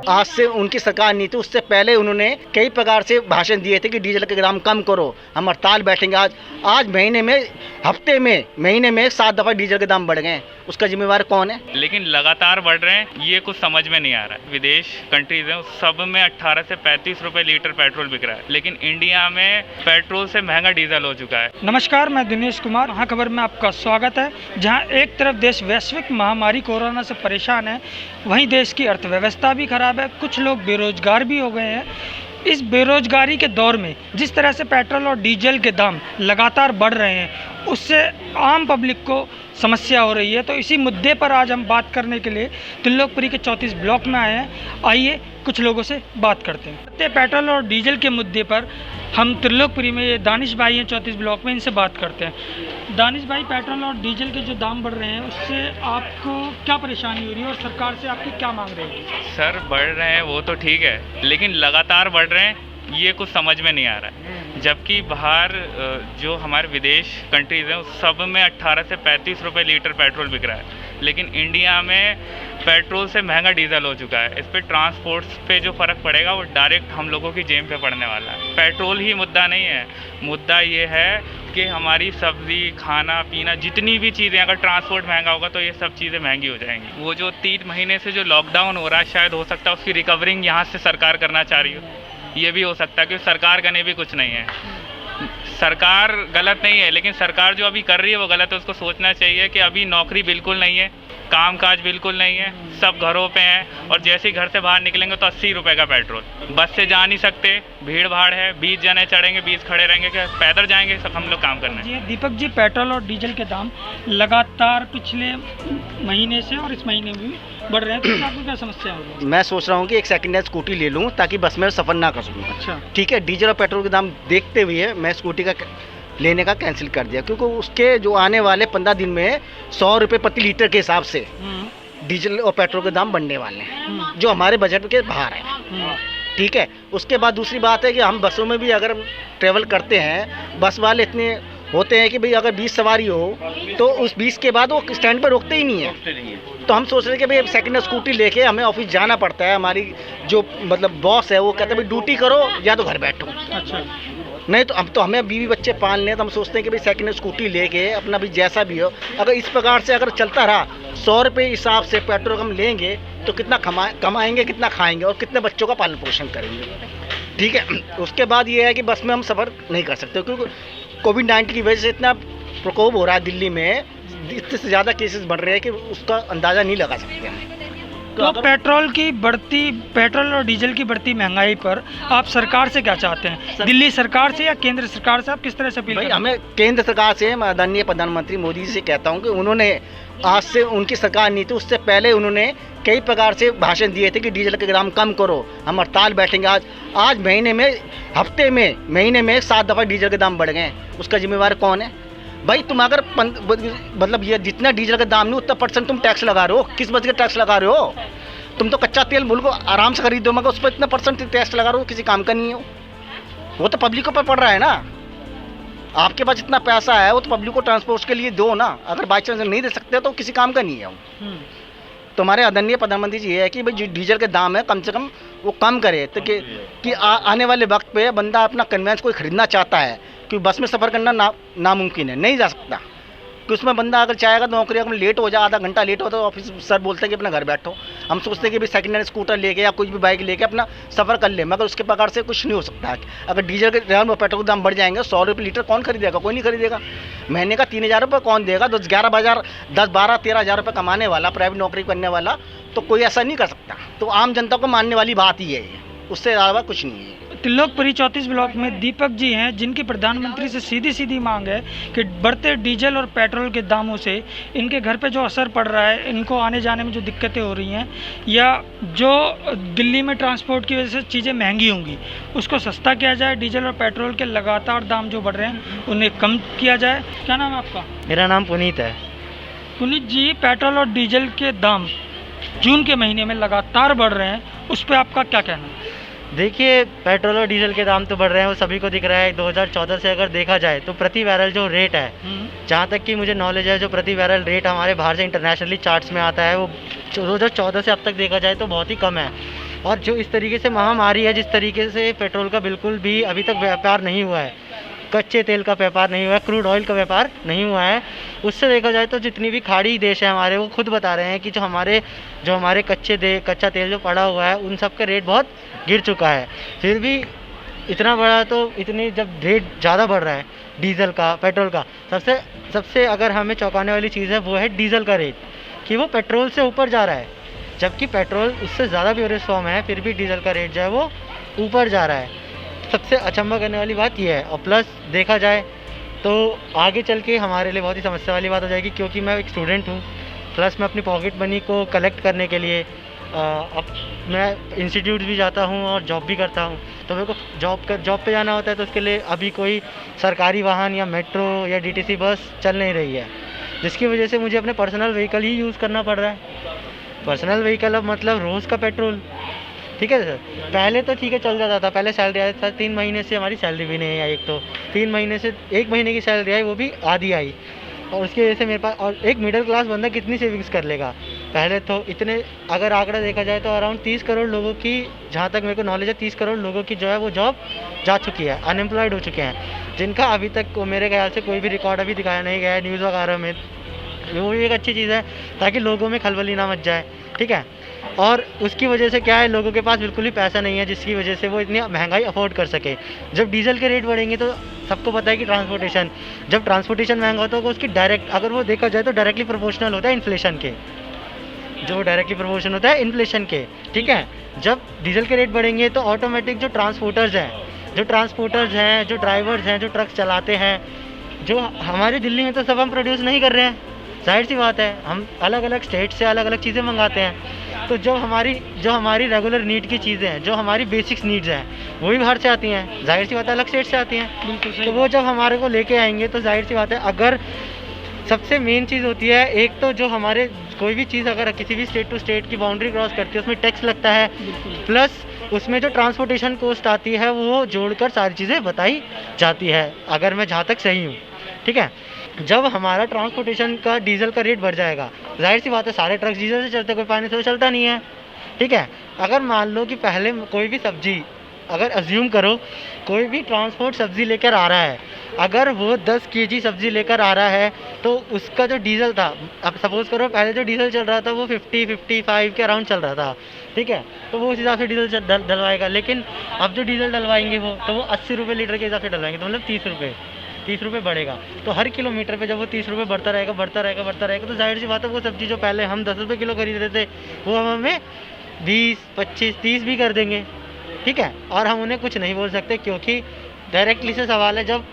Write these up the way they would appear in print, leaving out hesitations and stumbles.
आज से उनकी सरकार नहीं थी, उससे पहले उन्होंने कई प्रकार से भाषण दिए थे कि डीजल के दाम कम करो, हम हड़ताल बैठेंगे। आज महीने में 7 दफ़ा डीजल के दाम बढ़ गए, उसका जिम्मेवार कौन है? लेकिन लगातार बढ़ रहे हैं, ये कुछ समझ में नहीं आ रहा है। विदेश कंट्रीज हैं, सब में 18 से 35 रुपए लीटर पेट्रोल बिक रहा है, लेकिन इंडिया में पेट्रोल से महंगा डीजल हो चुका है। नमस्कार, मैं दिनेश कुमार, हाँ खबर में आपका स्वागत है। जहां एक तरफ देश वैश्विक महामारी कोरोना से परेशान है, वहीं देश की अर्थव्यवस्था भी खराब है, कुछ लोग बेरोजगार भी हो गए हैं। इस बेरोजगारी के दौर में जिस तरह से पेट्रोल और डीजल के दाम लगातार बढ़ रहे हैं, उससे आम पब्लिक को समस्या हो रही है। तो इसी मुद्दे पर आज हम बात करने के लिए त्रिलोकपुरी के 34 ब्लॉक में आए हैं। आइए कुछ लोगों से बात करते हैं। पेट्रोल और डीजल के मुद्दे पर हम त्रिलोकपुरी में, ये दानिश भाई हैं 34 ब्लॉक में, इनसे बात करते हैं। दानिश भाई, पेट्रोल और डीजल के जो दाम बढ़ रहे हैं, उससे आपको क्या परेशानी हो रही है और सरकार से आपकी क्या मांग रही है? सर, बढ़ रहे हैं वो तो ठीक है, लेकिन लगातार बढ़ रहे हैं, ये कुछ समझ में नहीं आ रहा है। जबकि बाहर जो हमारे विदेश कंट्रीज हैं, सब में 18 से 35 रुपए लीटर पेट्रोल बिक रहा है, लेकिन इंडिया में पेट्रोल से महंगा डीजल हो चुका है। इस पे ट्रांसपोर्ट्स पे जो फ़र्क पड़ेगा वो डायरेक्ट हम लोगों की जेब पे पड़ने वाला है। पेट्रोल ही मुद्दा नहीं है, मुद्दा ये है कि हमारी सब्ज़ी, खाना पीना, जितनी भी चीज़ें, अगर ट्रांसपोर्ट महंगा होगा तो ये सब चीज़ें महंगी हो जाएंगी। वो जो 3 महीने से जो लॉकडाउन हो रहा है, शायद हो सकता है उसकी रिकवरिंग यहाँ से सरकार करना चाह रही हो, ये भी हो सकता है, क्योंकि सरकार करने भी कुछ नहीं है। सरकार गलत नहीं है, लेकिन सरकार जो अभी कर रही है वो गलत है। उसको सोचना चाहिए कि अभी नौकरी बिल्कुल नहीं है, कामकाज बिल्कुल नहीं है, सब घरों पे हैं, और जैसे ही घर से बाहर निकलेंगे तो 80 रुपए का पेट्रोल। बस से जा नहीं सकते, भीड़ भाड़ है, 20 जने चढ़ेंगे, 20 खड़े रहेंगे, क्या पैदल जाएंगे सब हम लोग काम करने? जी दीपक जी, पेट्रोल और डीजल के दाम लगातार पिछले महीने से और इस महीने में भी बढ़ रहे हैं, तो आपको क्या समस्या हो रही है? मैं सोच रहा हूँ कि एक सेकंड हैंड स्कूटी ले लूँ ताकि बस में सफ़र ना कर सकूँ। अच्छा, ठीक है, डीजल और पेट्रोल के दाम देखते हुए मैं स्कूटी का लेने का कैंसिल कर दिया, क्योंकि उसके जो आने वाले 15 दिन में 100 रुपये प्रति लीटर के हिसाब से डीजल और पेट्रोल के दाम बढ़ने वाले हैं, जो हमारे बजट के बाहर है। ठीक है, उसके बाद दूसरी बात है कि हम बसों में भी अगर ट्रेवल करते हैं, बस वाले इतने होते हैं कि भाई अगर 20 सवारी हो तो उस 20 के बाद वो स्टैंड पर रोकते ही नहीं है। तो हम सोच रहे हैं कि भाई सेकंड हैंड स्कूटी लेके हमें ऑफिस जाना पड़ता है। हमारी जो मतलब बॉस है वो कहते हैं भाई ड्यूटी करो या तो घर बैठो। अच्छा, नहीं तो अब तो हमें बीवी बच्चे पालने हैं, तो हम सोचते हैं कि भाई सेकंड हैंड स्कूटी लेके अपना भी जैसा भी हो, अगर इस प्रकार से अगर चलता रहा 100 रुपये हिसाब से पेट्रोल हम लेंगे तो कितना कमाएंगे, कितना खाएंगे और कितने बच्चों का पालन पोषण करेंगे? ठीक है, उसके बाद ये है कि बस में हम सफ़र नहीं कर सकते, क्योंकि कोविड-19 की वजह से इतना प्रकोप हो रहा है दिल्ली में, इतने से ज़्यादा केसेस बढ़ रहे हैं कि उसका अंदाज़ा नहीं लगा सकते हैं। तो पेट्रोल और डीजल की बढ़ती महंगाई पर आप सरकार से क्या चाहते हैं? दिल्ली सरकार से या केंद्र सरकार से आप किस तरह से अपील करें? हमें केंद्र सरकार से, माननीय प्रधानमंत्री मोदी जी से कहता हूं कि उन्होंने आज से उनकी सरकार नहीं थी, उससे पहले उन्होंने कई प्रकार से भाषण दिए थे कि डीजल के दाम कम करो, हम हड़ताल बैठेंगे। आज महीने में 7 दफ़ा डीजल के दाम बढ़ गए, उसका जिम्मेवार कौन है? भाई तुम अगर मतलब ये जितना डीजल का दाम नहीं उतना % तुम टैक्स लगा रहे हो, किस वजह का टैक्स लगा रहे हो? तुम तो कच्चा तेल मुल्क को आराम से खरीदो, मगर उस पर इतना % टैक्स लगा रहे हो, किसी काम का नहीं हो। वो तो पब्लिक पर पड़ रहा है ना। आपके पास इतना पैसा है वो तो पब्लिक को ट्रांसपोर्ट के लिए दो ना, अगर बाई चांस नहीं दे सकते तो किसी काम का नहीं है वो। तो हमारे आदरणीय प्रधानमंत्री जी है कि भाई जो डीजल के दाम है कम से कम वो कम करे, तो कि आने वाले वक्त पे बंदा अपना कन्वेंस कोई खरीदना चाहता है, क्योंकि बस में सफ़र करना नामुमकिन है, नहीं जा सकता। कि उसमें बंदा अगर चाहेगा तो नौकरी अगर लेट हो जाए, आधा घंटा लेट हो तो ऑफिस सर बोलते हैं कि अपना घर बैठो। हम सोचते हैं कि भाई सेकंड हैंड स्कूटर लेके या कुछ भी बाइक लेके अपना सफ़र कर ले, मगर उसके प्रकार से कुछ नहीं हो सकता है। अगर डीजल के दाम और पेट्रोल के दाम बढ़ जाएंगे, 100 रुपये लीटर कौन खरीदेगा? कोई नहीं खरीदेगा। महीने का 3000 रुपये कौन देगा? 10, 12, 13 हज़ार रुपये कमाने वाला, प्राइवेट नौकरी करने वाला तो कोई ऐसा नहीं कर सकता। तो आम जनता को मानने वाली बात ही है ये, उससे अलावा कुछ नहीं है। त्रिलोकपुरी 34 ब्लॉक में दीपक जी हैं, जिनकी प्रधानमंत्री से सीधी मांग है कि बढ़ते डीजल और पेट्रोल के दामों से इनके घर पे जो असर पड़ रहा है, इनको आने जाने में जो दिक्कतें हो रही हैं, या जो दिल्ली में ट्रांसपोर्ट की वजह से चीज़ें महंगी होंगी उसको सस्ता किया जाए, डीजल और पेट्रोल के लगातार दाम जो बढ़ रहे हैं उन्हें कम किया जाए। क्या नाम है आपका? मेरा नाम पुनीत है। पुनीत जी, पेट्रोल और डीजल के दाम जून के महीने में लगातार बढ़ रहे हैं, उस पर आपका क्या कहना है? देखिए, पेट्रोल और डीजल के दाम तो बढ़ रहे हैं, वो सभी को दिख रहा है। 2014 से अगर देखा जाए तो प्रति बैरल जो रेट है, जहाँ तक कि मुझे नॉलेज है, जो प्रति बैरल रेट हमारे बाहर से इंटरनेशनली चार्ट्स में आता है, वो 2014 से अब तक देखा जाए तो बहुत ही कम है। और जो इस तरीके से महामारी है, जिस तरीके से पेट्रोल का बिल्कुल भी अभी तक व्यापार नहीं हुआ है, कच्चे तेल का व्यापार नहीं हुआ है, क्रूड ऑयल का व्यापार नहीं हुआ है, उससे देखा जाए तो जितनी भी खाड़ी देश है हमारे, वो खुद बता रहे हैं कि जो हमारे कच्चा तेल जो पड़ा हुआ है, उन सब का रेट बहुत गिर चुका है। फिर भी इतना बड़ा तो इतनी जब रेट ज़्यादा बढ़ रहा है डीजल का, पेट्रोल का, सबसे अगर हमें चौंकाने वाली चीज़ है वो है डीजल का रेट, कि वो पेट्रोल से ऊपर जा रहा है, जबकि पेट्रोल उससे ज़्यादा प्योरेस्ट फॉर्म है, फिर भी डीजल का रेट जो है वो ऊपर जा रहा है। सबसे अचंभा करने वाली बात यह है। और प्लस देखा जाए तो आगे चल के हमारे लिए बहुत ही समस्या वाली बात हो जाएगी, क्योंकि मैं एक स्टूडेंट हूँ, प्लस मैं अपनी पॉकेट मनी को कलेक्ट करने के लिए अब मैं इंस्टीट्यूट भी जाता हूँ और जॉब भी करता हूँ, तो मेरे को जॉब पे जाना होता है, तो उसके लिए अभी कोई सरकारी वाहन या मेट्रो या डीटीसी बस चल नहीं रही है, जिसकी वजह से मुझे अपने पर्सनल व्हीकल ही यूज़ करना पड़ रहा है। पर्सनल व्हीकल अब मतलब रोज़ का पेट्रोल, ठीक है सर। पहले तो ठीक है चल जाता था, पहले सैलरी आई था, 3 महीने से हमारी सैलरी भी नहीं आई, एक तो 3 महीने से 1 महीने की सैलरी आई, वो भी आधी आई, और उसकी वजह से मेरे पास, और एक मिडिल क्लास बंदा कितनी सेविंग्स कर लेगा। पहले तो इतने, अगर आंकड़ा देखा जाए तो अराउंड 30 करोड़ लोगों की, जहाँ तक मेरे को नॉलेज है, 30 करोड़ लोगों की जो है वो जॉब जा चुकी है, अनएम्प्लॉयड हो चुके हैं, जिनका अभी तक मेरे ख्याल से कोई भी रिकॉर्ड अभी दिखाया नहीं गया है न्यूज़ वगैरह में। वो भी एक अच्छी चीज़ है ताकि लोगों में खलबली ना मच जाए, ठीक है। और उसकी वजह से क्या है, लोगों के पास बिल्कुल ही पैसा नहीं है, जिसकी वजह से वो इतनी महंगाई अफोर्ड कर सके। जब डीजल के रेट बढ़ेंगे तो सबको पता है कि जब ट्रांसपोर्टेशन महंगा होता है तो उसकी डायरेक्ट, अगर वो देखा जाए तो डायरेक्टली प्रोपोर्शनल होता है इन्फ्लेशन के, जो डायरेक्टली प्रोपोर्शन होता है इन्फ्लेशन के, ठीक है। जब डीजल के रेट बढ़ेंगे तो ऑटोमेटिक जो ट्रांसपोर्टर्स हैं, जो ड्राइवर्स हैं, जो ट्रक्स चलाते हैं, जो हमारे दिल्ली में तो सब हम प्रोड्यूस नहीं कर रहे हैं, जाहिर सी बात है, हम अलग अलग स्टेट से अलग अलग चीज़ें मंगाते हैं। तो जो हमारी रेगुलर नीड की चीज़ें हैं, जो हमारी बेसिक्स नीड्स हैं, वो भी बाहर से आती हैं, जाहिर सी बात है, अलग स्टेट से आती हैं। बिल्कुल सही। तो वो जब हमारे को लेके आएंगे तो जाहिर सी बात है, अगर सबसे मेन चीज़ होती है, एक तो जो हमारे कोई भी चीज़ अगर किसी भी स्टेट टू स्टेट की बाउंड्री क्रॉस करती है उसमें टैक्स लगता है, प्लस उसमें जो ट्रांसपोर्टेशन कॉस्ट आती है वो जोड़कर सारी चीज़ें बताई जाती है, अगर मैं जहाँ तक सही हूँ, ठीक है। जब हमारा ट्रांसपोर्टेशन का डीजल का रेट बढ़ जाएगा, जाहिर सी बात है सारे ट्रक डीजल से चलते, कोई पानी से तो चलता नहीं है, ठीक है। अगर मान लो कि पहले कोई भी सब्जी, अगर अज्यूम करो कोई भी ट्रांसपोर्ट सब्जी लेकर आ रहा है, अगर वो 10 केजी सब्जी लेकर आ रहा है तो उसका जो डीजल था, अब सपोज़ करो पहले जो डीजल चल रहा था वो 50-55 के अराउंड चल रहा था, ठीक है, तो वो उस हिसाब से डीजल डलवाएगा। लेकिन अब जो डीजल डलवाएंगे तो वो 80 रुपये लीटर के हिसाब से डलवाएंगे, तो मतलब 30 रुपये बढ़ेगा। तो हर किलोमीटर पे जब वो 30 रुपये बढ़ता रहेगा, तो जाहिर सी बात है वो सब्ज़ी जो पहले हम 10 रुपये किलो खरीद रहे थे वो हम हमें 20, 25, 30 भी कर देंगे, ठीक है। और हम उन्हें कुछ नहीं बोल सकते, क्योंकि डायरेक्टली से सवाल है, जब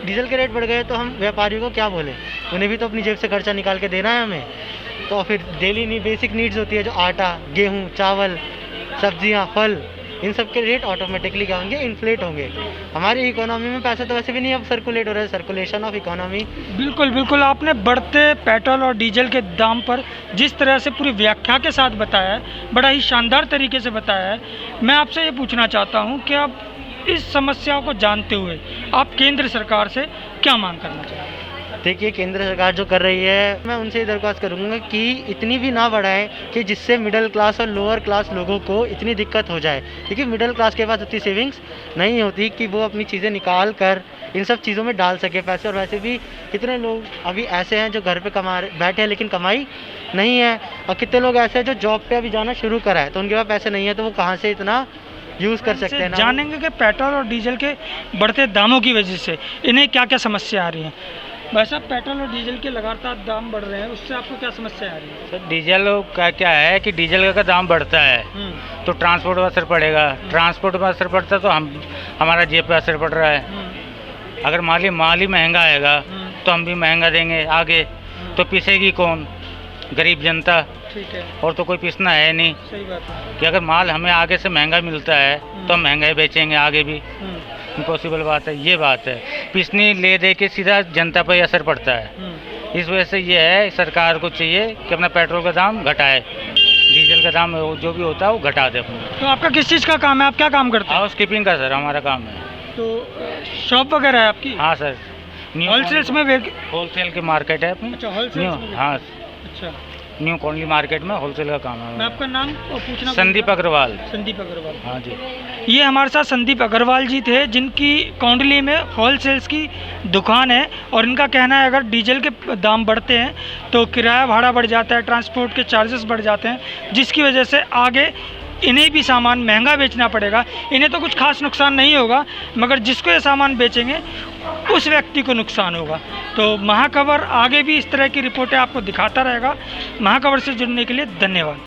डीजल के रेट बढ़ गए तो हम व्यापारियों को क्या बोले, उन्हें भी तो अपनी जेब से खर्चा निकाल के देना है हमें। तो फिर डेली बेसिक नीड्स होती है, जो आटा, गेहूँ, चावल, सब्जियाँ, फल, इन सब के रेट ऑटोमेटिकली क्या होंगे, इन्फ्लेट होंगे। हमारी इकोनॉमी में पैसा तो वैसे भी नहीं अब सर्कुलेट हो रहा है, सर्कुलेशन ऑफ इकोनॉमी। बिल्कुल आपने बढ़ते पेट्रोल और डीजल के दाम पर जिस तरह से पूरी व्याख्या के साथ बताया है, बड़ा ही शानदार तरीके से बताया है। मैं आपसे ये पूछना चाहता हूँ कि आप इस समस्या को जानते हुए आप केंद्र सरकार से क्या मांग करना चाहते हैं? देखिए, केंद्र सरकार जो कर रही है, मैं उनसे ये दरख्वास्त करूँगा कि इतनी भी ना बढ़ाएं कि जिससे मिडिल क्लास और लोअर क्लास लोगों को इतनी दिक्कत हो जाए, क्योंकि मिडिल क्लास के पास उतनी सेविंग्स नहीं होती कि वो अपनी चीज़ें निकाल कर इन सब चीज़ों में डाल सके पैसे। और वैसे भी कितने लोग अभी ऐसे हैं जो घर पे बैठे हैं लेकिन कमाई नहीं है, और कितने लोग ऐसे हैं जो जॉब पे अभी जाना शुरू करा है तो उनके पास पैसे नहीं है, तो वो कहाँ से इतना यूज़ कर सकते हैं ना। जानेंगे कि पेट्रोल और डीजल के बढ़ते दामों की वजह से इन्हें क्या क्या समस्या आ रही हैं। वैसा पेट्रोल और डीजल के लगातार दाम बढ़ रहे हैं, उससे आपको क्या समस्या आ रही है? सर, डीजल का क्या है कि डीजल का दाम बढ़ता है तो ट्रांसपोर्ट पर असर पड़ेगा, ट्रांसपोर्ट पर असर पड़ता है तो हमारा जेब पे असर पड़ रहा है। अगर माल ही महंगा आएगा तो हम भी महंगा देंगे आगे, तो पिसेगी कौन? गरीब जनता। ठीक है। और तो कोई पिसना है नहीं। सही बात है कि अगर माल हमें आगे से महंगा मिलता है तो हम महंगाई बेचेंगे आगे भी, इम्पॉसिबल बात है, ये बात है। पिसनी ले दे के सीधा जनता पर असर पड़ता है। इस वजह से ये है, सरकार को चाहिए कि अपना पेट्रोल का दाम घटाए, डीजल का दाम जो भी होता है वो घटा दे अपना। तो आपका किस चीज़ का काम है, आप क्या काम करते हैं? हाउस कीपिंग का सर हमारा काम है। तो शॉप वगैरह है आपकी? हाँ सर, होलसेल्स में होलसेल की मार्केट है अपनी। अच्छा, होलसेल। हाँ। अच्छा, न्यू कॉलोनी मार्केट में होलसेल का काम है। मैं आपका नाम पूछना संदीप अग्रवाल। संदीप अग्रवाल। हाँ जी। ये हमारे साथ संदीप अग्रवाल जी थे, जिनकी कौंडली में होलसेल्स की दुकान है, और इनका कहना है अगर डीजल के दाम बढ़ते हैं तो किराया भाड़ा बढ़ जाता है, ट्रांसपोर्ट के चार्जेस बढ़ जाते हैं, जिसकी वजह से आगे इन्हें भी सामान महंगा बेचना पड़ेगा। इन्हें तो कुछ खास नुकसान नहीं होगा, मगर जिसको ये सामान बेचेंगे उस व्यक्ति को नुकसान होगा। तो महाखबर आगे भी इस तरह की रिपोर्टें आपको दिखाता रहेगा। महाखबर से जुड़ने के लिए धन्यवाद।